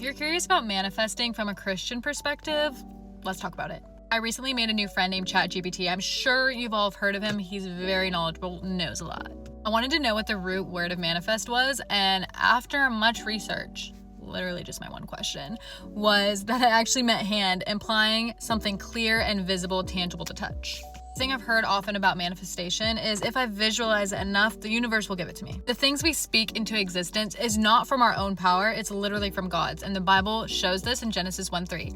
you're curious about manifesting from a Christian perspective, let's talk about it. I recently made a new friend named ChatGPT. I'm sure you've all heard of him. He's very knowledgeable, knows a lot. I wanted to know what the root word of manifest was, and after much research, literally just my one question, was that it actually meant hand, implying something clear and visible, tangible to touch. The thing I've heard often about manifestation is if I visualize it enough, the universe will give it to me. The things we speak into existence is not from our own power, it's literally from God's, and the Bible shows this in Genesis 1:3.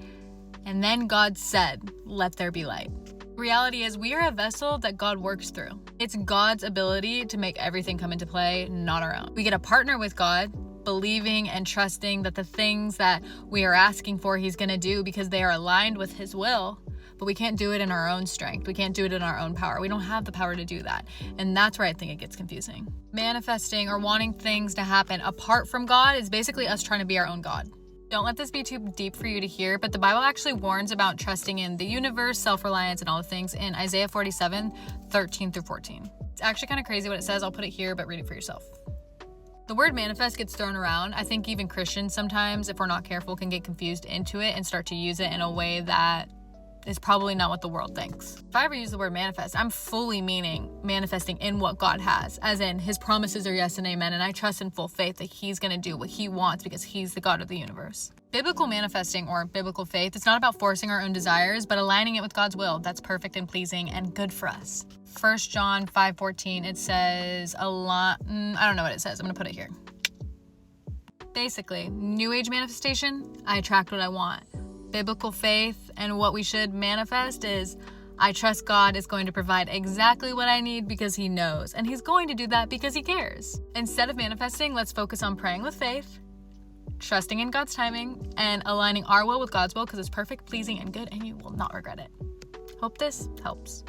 And then God said, "Let there be light." Reality is we are a vessel that God works through. It's God's ability to make everything come into play, not our own. We get to partner with God, believing and trusting that the things that we are asking for, He's going to do because they are aligned with His will. But we can't do it in our own strength. We can't do it in our own power. We don't have the power to do that. And that's where I think it gets confusing. Manifesting or wanting things to happen apart from God is basically us trying to be our own God. Don't let this be too deep for you to hear, but the Bible actually warns about trusting in the universe, self-reliance, and all the things in Isaiah 47:13-14. It's actually kind of crazy what it says. I'll put it here, but read it for yourself. The word manifest gets thrown around. I think even Christians sometimes, if we're not careful, can get confused into it and start to use it in a way that is probably not what the world thinks. If I ever use the word manifest, I'm fully meaning manifesting in what God has, as in His promises are yes and amen, and I trust in full faith that He's going to do what He wants because He's the God of the universe. Biblical manifesting or biblical faith, it's not about forcing our own desires, but aligning it with God's will. That's perfect and pleasing and good for us. 1 John 5:14, it says a lot, I don't know what it says. I'm going to put it here. Basically, New Age manifestation, I attract what I want. Biblical faith and what we should manifest is I trust God is going to provide exactly what I need because He knows, and He's going to do that because He cares. Instead of manifesting, let's focus on praying with faith, trusting in God's timing, and aligning our will with God's will because it's perfect, pleasing, and good, and you will not regret it. Hope this helps.